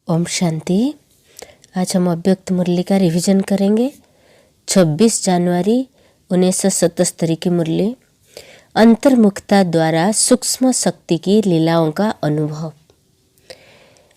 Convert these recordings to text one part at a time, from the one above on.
ओम शांति। आज हम अव्यक्त मुरली का रिवीजन करेंगे। 26 जनवरी 1977 की मुरली। अंतर्मुखता द्वारा सूक्ष्म शक्ति की लीलाओं का अनुभव।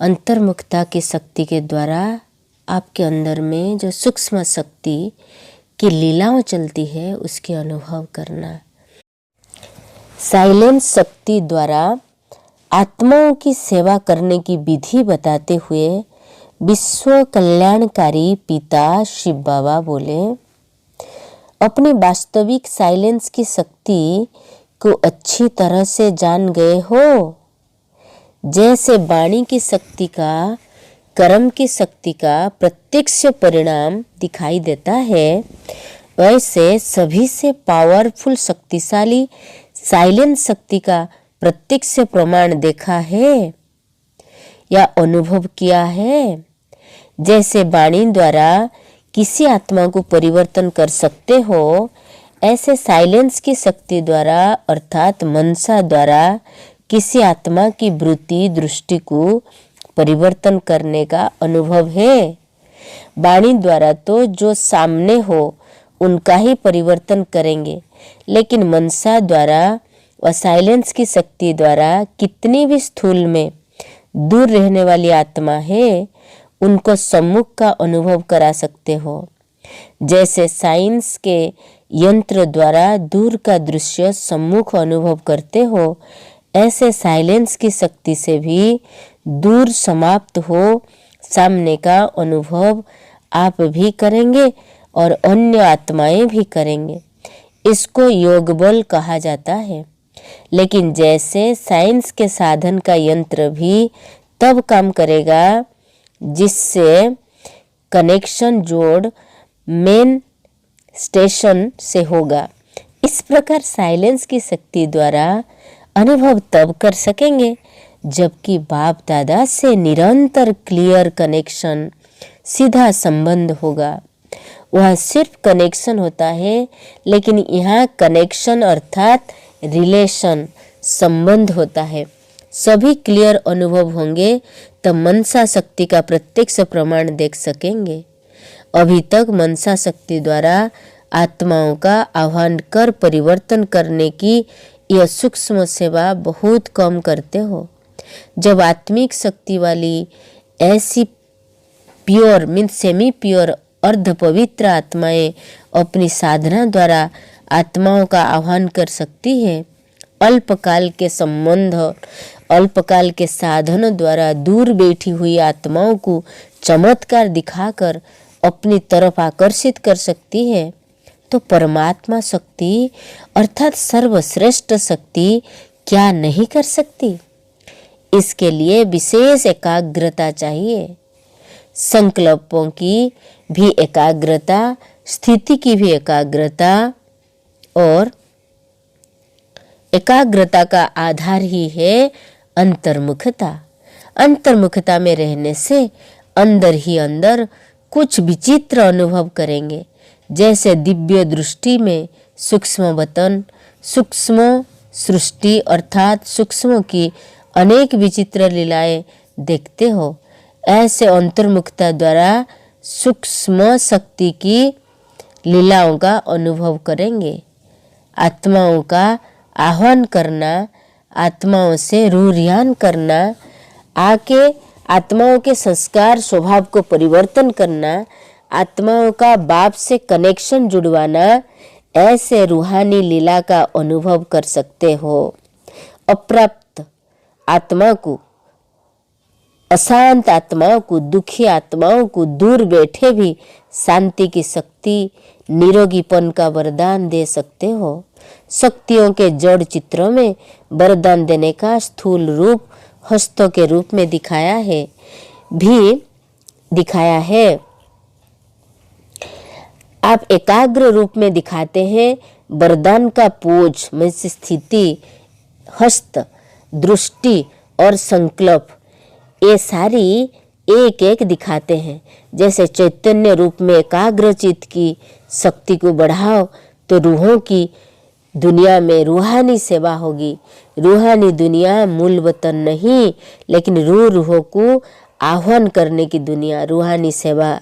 अंतर्मुखता की शक्ति के द्वारा आपके अंदर में जो सूक्ष्म शक्ति की लीलाओं चलती है उसके अनुभव करना। साइलेंस शक्ति द्वारा आत्माओं की सेवा करने की विधि बताते हुए विश्व कल्याणकारी पिता शिव बाबा बोले, अपनी वास्तविक साइलेंस की शक्ति को अच्छी तरह से जान गए हो। जैसे वाणी की शक्ति का कर्म की शक्ति का प्रत्यक्ष परिणाम दिखाई देता है, वैसे सभी से पावरफुल शक्तिशाली साइलेंस शक्ति का प्रत्यक्ष प्रमाण देखा है या अनुभव किया है। जैसे वाणी द्वारा किसी आत्मा को परिवर्तन कर सकते हो, ऐसे साइलेंस की शक्ति द्वारा अर्थात मनसा द्वारा किसी आत्मा की वृत्ति दृष्टि को परिवर्तन करने का अनुभव है। वाणी द्वारा तो जो सामने हो उनका ही परिवर्तन करेंगे, लेकिन मनसा द्वारा व साइलेंस की शक्ति द्वारा कितनी भी स्थूल में दूर रहने वाली आत्मा है उनको सम्मुख का अनुभव करा सकते हो। जैसे साइंस के यंत्र द्वारा दूर का दृश्य सम्मुख अनुभव करते हो, ऐसे साइलेंस की शक्ति से भी दूर समाप्त हो सामने का अनुभव आप भी करेंगे और अन्य आत्माएं भी करेंगे। इसको योग बल कहा जाता है। लेकिन जैसे साइंस के साधन का यंत्र भी तब काम करेगा जिससे कनेक्शन जोड़ मेन स्टेशन से होगा, इस प्रकार साइलेंस की शक्ति द्वारा अनुभव तब कर सकेंगे जबकि बाप दादा से निरंतर क्लियर कनेक्शन सीधा संबंध होगा। वह सिर्फ कनेक्शन होता है, लेकिन यहाँ कनेक्शन अर्थात रिलेशन संबंध होता है। सभी क्लियर अनुभव होंगे तब मनसा शक्ति का प्रत्यक्ष प्रमाण देख सकेंगे। अभी तक मनसा शक्ति द्वारा आत्माओं का आह्वान कर परिवर्तन करने की यह सूक्ष्म सेवा बहुत कम करते हो। जब आत्मिक शक्ति वाली ऐसी प्योर मीन्स सेमी प्योर अर्ध पवित्र आत्माएं अपनी साधना द्वारा आत्माओं का आह्वान कर सकती है, अल्पकाल के संबंध अल्पकाल के साधनों द्वारा दूर बैठी हुई आत्माओं को चमत्कार दिखाकर अपनी तरफ आकर्षित कर सकती है, तो परमात्मा शक्ति अर्थात सर्वश्रेष्ठ शक्ति क्या नहीं कर सकती। इसके लिए विशेष एकाग्रता चाहिए। संकल्पों की भी एकाग्रता, स्थिति की भी एकाग्रता, और एकाग्रता का आधार ही है अंतर्मुखता। अंतर्मुखता में रहने से अंदर ही अंदर कुछ विचित्र अनुभव करेंगे। जैसे दिव्य दृष्टि में सूक्ष्म वतन, सूक्ष्म सृष्टि अर्थात सूक्ष्म की अनेक विचित्र लीलाएं देखते हो, ऐसे अंतर्मुखता द्वारा सूक्ष्म शक्ति की लीलाओं का अनुभव करेंगे। आत्माओं का आह्वान करना, आत्माओं से रूरियान करना, आके आत्माओं के संस्कार स्वभाव को परिवर्तन करना, आत्माओं का बाप से कनेक्शन जुड़वाना, ऐसे रूहानी लीला का अनुभव कर सकते हो। अप्राप्त आत्मा को, अशांत आत्माओं को, दुखी आत्माओं को दूर बैठे भी शांति की शक्ति, निरोगीपन का वरदान दे सकते हो। शक्तियों के जड़ चित्रों में वरदान देने का स्थूल रूप हस्तों के रूप में दिखाया है। आप एकाग्र रूप में दिखाते हैं। वरदान का पोज में स्थिति, हस्त, दृष्टि और संकल्प, ये सारी एक एक दिखाते हैं। जैसे चैतन्य रूप में एकाग्रचित की शक्ति को बढ़ाओ तो रूहों की दुनिया में रूहानी सेवा होगी। रूहानी दुनिया मूल वतन नहीं, लेकिन रूहों को आह्वान करने की दुनिया, रूहानी सेवा,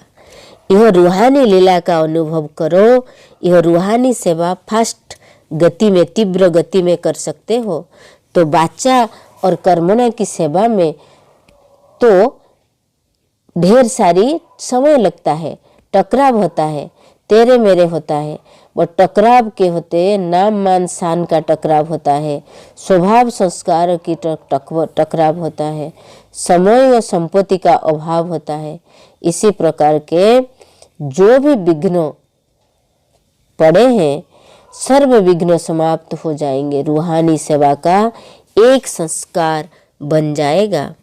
यह रूहानी लीला का अनुभव करो। यह रूहानी सेवा फास्ट गति में, तीव्र गति में कर सकते हो। तो वाचा और कर्मणा की सेवा में तो ढेर सारी समय लगता है, टकराव होता है, तेरे मेरे होता है। वो टकराव के होते नाम मान शान का टकराव होता है, स्वभाव संस्कार की टकराव होता है, समय व संपत्ति का अभाव होता है। इसी प्रकार के जो भी विघ्न पड़े हैं, सर्व विघ्न समाप्त हो जाएंगे। रूहानी सेवा का एक संस्कार बन जाएगा।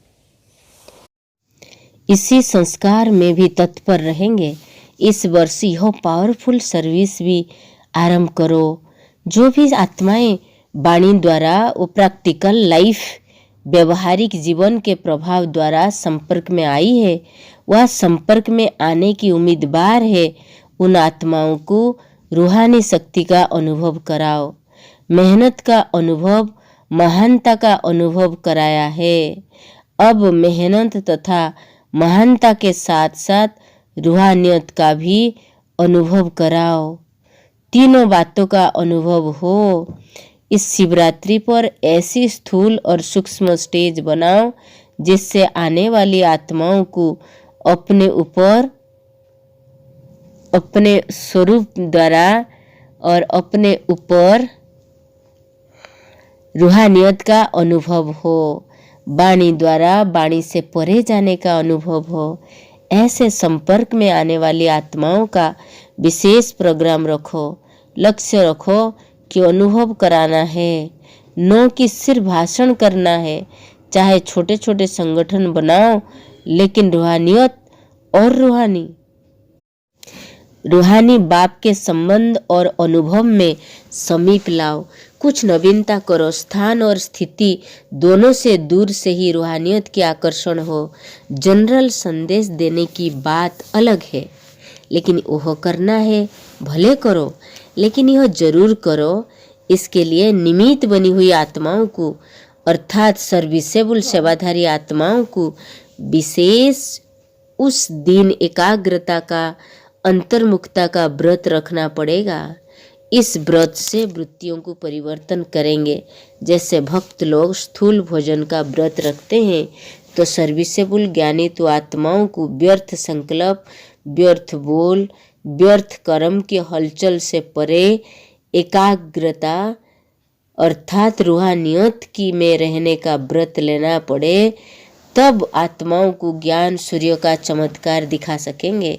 इसी संस्कार में भी तत्पर रहेंगे। इस वर्ष यह पावरफुल सर्विस भी आरंभ करो। जो भी आत्माएं वाणी द्वारा वो प्रैक्टिकल लाइफ, व्यवहारिक जीवन के प्रभाव द्वारा संपर्क में आई है, वह संपर्क में आने की उम्मीदवार है, उन आत्माओं को रूहानी शक्ति का अनुभव कराओ। मेहनत का अनुभव, महानता का अनुभव कराया है। अब मेहनत तथा महानता के साथ साथ रूहानियत का भी अनुभव कराओ। तीनों बातों का अनुभव हो। इस शिवरात्रि पर ऐसी स्थूल और सूक्ष्म स्टेज बनाओ जिससे आने वाली आत्माओं को अपने ऊपर, अपने स्वरूप द्वारा और अपने ऊपर रूहानियत का अनुभव हो। वाणी द्वारा वाणी से परे जाने का अनुभव हो। ऐसे संपर्क में आने वाली आत्माओं का विशेष प्रोग्राम रखो। लक्ष्य रखो कि अनुभव कराना है, न कि सिर्फ भाषण करना है। चाहे छोटे छोटे संगठन बनाओ, लेकिन रूहानियत और रूहानी बाप के संबंध और अनुभव में समीप लाओ। कुछ नवीनता करो। स्थान और स्थिति दोनों से दूर से ही रूहानियत के आकर्षण हो। जनरल संदेश देने की बात अलग है, लेकिन वह करना है भले करो, लेकिन यह जरूर करो। इसके लिए निमित्त बनी हुई आत्माओं को, अर्थात सर्विसेबल सेवाधारी आत्माओं को विशेष उस दिन एकाग्रता का, अंतर्मुखता का व्रत रखना पड़ेगा। इस व्रत से वृत्तियों को परिवर्तन करेंगे। जैसे भक्त लोग स्थूल भोजन का व्रत रखते हैं, तो सर्विसेबल ज्ञानी तो आत्माओं को व्यर्थ संकल्प, व्यर्थ बोल, व्यर्थ कर्म की हलचल से परे एकाग्रता अर्थात रूहानियत की में रहने का व्रत लेना पड़े, तब आत्माओं को ज्ञान सूर्य का चमत्कार दिखा सकेंगे।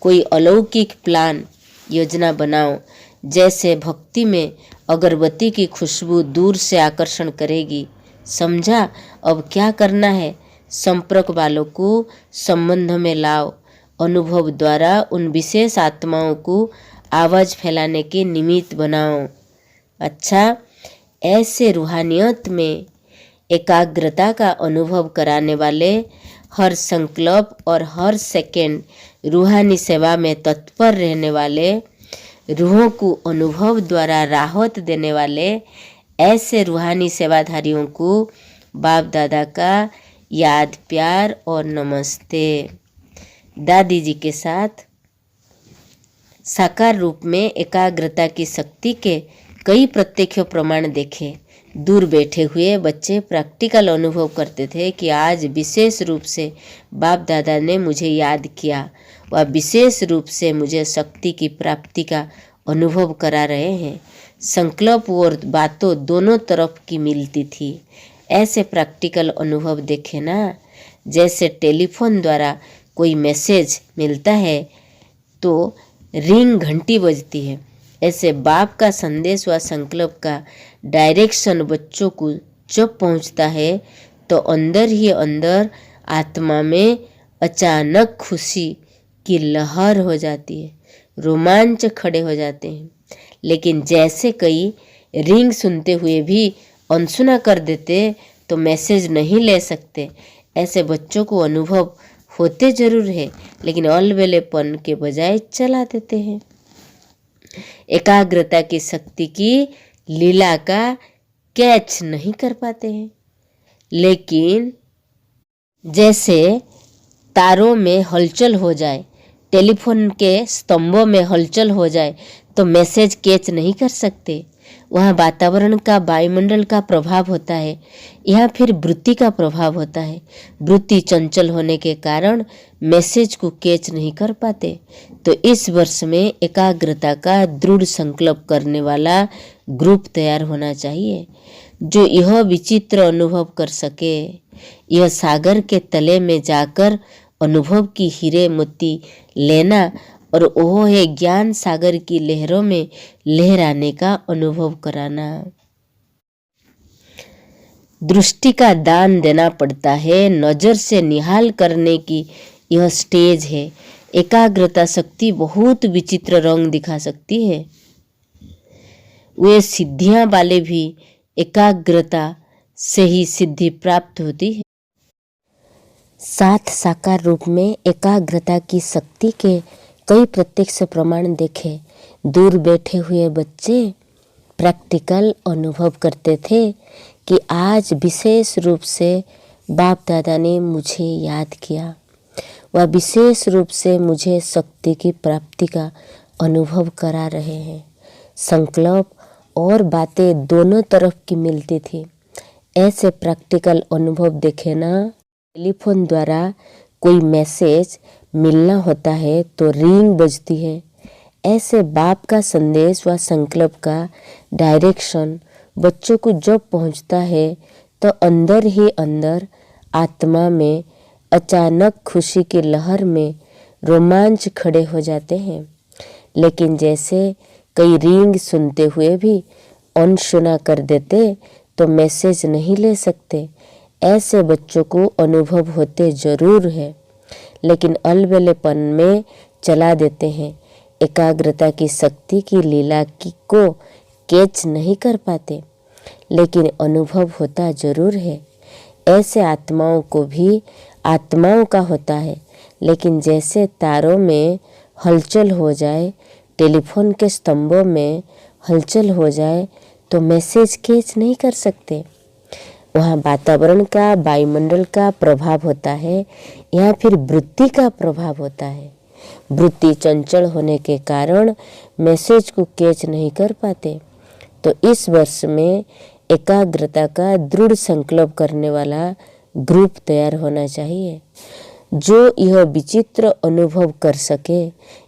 कोई अलौकिक प्लान, योजना बनाओ। जैसे भक्ति में अगरबत्ती की खुशबू दूर से आकर्षण करेगी। समझा? अब क्या करना है? संपर्क वालों को संबंध में लाओ। अनुभव द्वारा उन विशेष आत्माओं को आवाज फैलाने के निमित्त बनाओ। अच्छा, ऐसे रूहानियत में एकाग्रता का अनुभव कराने वाले, हर संकल्प और हर सेकंड रूहानी सेवा में तत्पर रहने वाले, रूहों को अनुभव द्वारा राहत देने वाले, ऐसे रूहानी सेवाधारियों को बाप दादा का याद, प्यार और नमस्ते। दादी जी के साथ साकार रूप में एकाग्रता की शक्ति के कई प्रत्यक्ष प्रमाण देखे। दूर बैठे हुए बच्चे प्रैक्टिकल अनुभव करते थे कि आज विशेष रूप से बाप दादा ने मुझे याद किया, वह विशेष रूप से मुझे शक्ति की प्राप्ति का अनुभव करा रहे हैं। संकल्प और बातों दोनों तरफ की मिलती थी। ऐसे प्रैक्टिकल अनुभव देखे ना। जैसे टेलीफोन द्वारा कोई मैसेज मिलता है तो रिंग घंटी बजती है, ऐसे बाप का संदेश व संकल्प का डायरेक्शन बच्चों को जब पहुंचता है तो अंदर ही अंदर आत्मा में अचानक खुशी की लहर हो जाती है, रोमांच खड़े हो जाते हैं। लेकिन जैसे कई रिंग सुनते हुए भी अनसुना कर देते तो मैसेज नहीं ले सकते, ऐसे बच्चों को अनुभव होते जरूर है, लेकिन अलबेलेपन के बजाय चला देते हैं। एकाग्रता की शक्ति की लीला का कैच नहीं कर पाते हैं। लेकिन जैसे तारों में हलचल हो जाए, टेलीफोन के स्तंभों में हलचल हो जाए तो मैसेज कैच नहीं कर सकते। वहाँ वातावरण का, वायुमंडल का प्रभाव होता है। यहाँ फिर वृत्ति का प्रभाव होता है। वृत्ति चंचल होने के कारण मैसेज को कैच नहीं कर पाते। तो इस वर्ष में एकाग्रता का दृढ़ संकल्प करने वाला ग्रुप तैयार होना चाहिए, जो यह विचित्र अनुभव कर सके। यह सागर के तले में जाकर अनुभव की हीरे मोती लेना और वो है ज्ञान सागर की लहरों में लहराने का अनुभव कराना। दृष्टि का दान देना पड़ता है, नजर से निहाल करने की यह स्टेज है। एकाग्रता शक्ति बहुत विचित्र रंग दिखा सकती है। वे सिद्धियां वाले भी एकाग्रता से ही सिद्धि प्राप्त होती है। सात साकार रूप में एकाग्रता की शक्ति के कई प्रत्यक्ष प्रमाण देखे। दूर बैठे हुए बच्चे प्रैक्टिकल अनुभव करते थे कि आज विशेष रूप से बाप दादा ने मुझे याद किया, वह विशेष रूप से मुझे शक्ति की प्राप्ति का अनुभव करा रहे हैं। संकल्प और बातें दोनों तरफ की मिलती थी। ऐसे प्रैक्टिकल अनुभव देखे ना। टेलीफोन द्वारा कोई मैसेज मिलना होता है तो रिंग बजती है। ऐसे बाप का संदेश व संकल्प का डायरेक्शन बच्चों को जब पहुंचता है तो अंदर ही अंदर आत्मा में अचानक खुशी की लहर में रोमांच खड़े हो जाते हैं। लेकिन जैसे कई रिंग सुनते हुए भी अनसुना कर देते तो मैसेज नहीं ले सकते। ऐसे बच्चों को अनुभव होते जरूर है, लेकिन अलबेलेपन में चला देते हैं। एकाग्रता की शक्ति की लीला को कैच नहीं कर पाते, लेकिन अनुभव होता जरूर है। ऐसे आत्माओं को भी आत्माओं का होता है, लेकिन जैसे तारों में हलचल हो जाए, टेलीफोन के स्तंभों में हलचल हो जाए तो मैसेज कैच नहीं कर सकते। वहाँ वातावरण का, वायुमंडल का प्रभाव होता है। यहाँ फिर वृत्ति का प्रभाव होता है। वृत्ति चंचल होने के कारण मैसेज को कैच नहीं कर पाते। तो इस वर्ष में एकाग्रता का दृढ़ संकल्प करने वाला ग्रुप तैयार होना चाहिए, जो यह विचित्र अनुभव कर सके।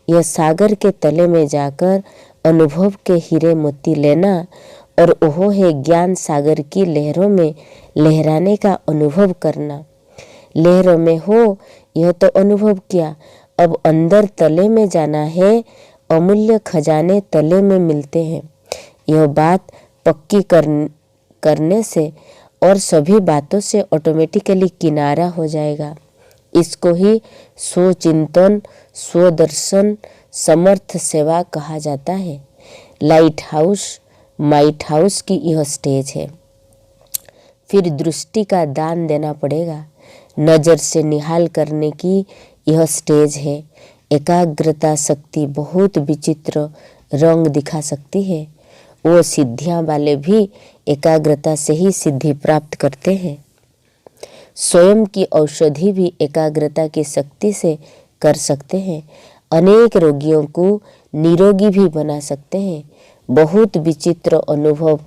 यह सागर के तले में जाकर अनुभव के हीरे मोती लेना और ओहो है ज्ञान सागर की लहरों में लहराने का अनुभव करना। लहरों में हो यह तो अनुभव किया, अब अंदर तले में जाना है। अमूल्य खजाने तले में मिलते हैं। यह बात पक्की करने से और सभी बातों से ऑटोमेटिकली किनारा हो जाएगा। इसको ही स्वचिंतन, स्वदर्शन, समर्थ सेवा कहा जाता है। लाइट हाउस की यह स्टेज है। फिर दृष्टि का दान देना पड़ेगा। नज़र से निहाल करने की यह स्टेज है। एकाग्रता शक्ति बहुत विचित्र रंग दिखा सकती है। वो सिद्धियां वाले भी एकाग्रता से ही सिद्धि प्राप्त करते हैं। स्वयं की औषधि भी एकाग्रता की शक्ति से कर सकते हैं। अनेक रोगियों को निरोगी भी बना सकते हैं। बहुत विचित्र अनुभव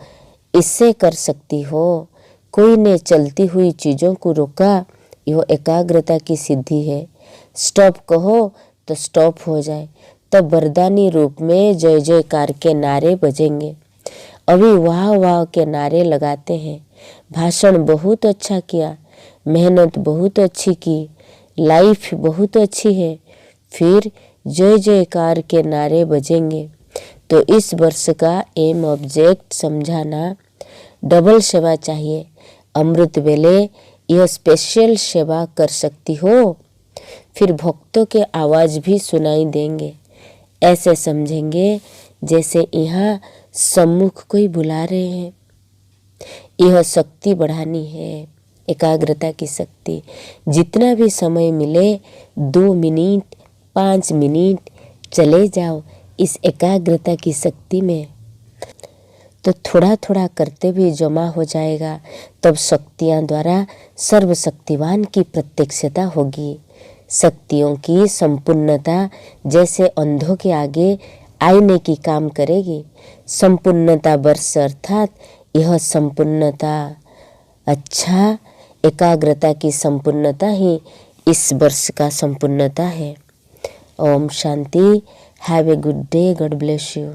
इससे कर सकती हो। कोई ने चलती हुई चीज़ों को रोका, यह एकाग्रता की सिद्धि है। स्टॉप कहो तो स्टॉप हो जाए, तब वरदानी रूप में जय जयकार के नारे बजेंगे। अभी वाह वाह के नारे लगाते हैं। भाषण बहुत अच्छा किया, मेहनत बहुत अच्छी की, लाइफ बहुत अच्छी है, फिर जय जयकार के नारे बजेंगे। तो इस वर्ष का एम ऑब्जेक्ट समझाना, डबल सेवा चाहिए। अमृत वेले यह स्पेशल सेवा कर सकती हो, फिर भक्तों के आवाज़ भी सुनाई देंगे। ऐसे समझेंगे जैसे यहाँ सम्मुख कोई बुला रहे हैं। यह शक्ति बढ़ानी है, एकाग्रता की शक्ति। जितना भी समय मिले 2 मिनट 5 मिनट चले जाओ इस एकाग्रता की शक्ति में, तो थोड़ा थोड़ा करते भी जमा हो जाएगा। तब शक्तियाँ द्वारा सर्वशक्तिवान की प्रत्यक्षता होगी। शक्तियों की संपूर्णता जैसे अंधों के आगे आईने की काम करेगी। संपूर्णता वर्ष अर्थात यह संपूर्णता अच्छा एकाग्रता की संपूर्णता ही इस वर्ष का संपूर्णता है। Om Shanti. Have a good day. God bless you.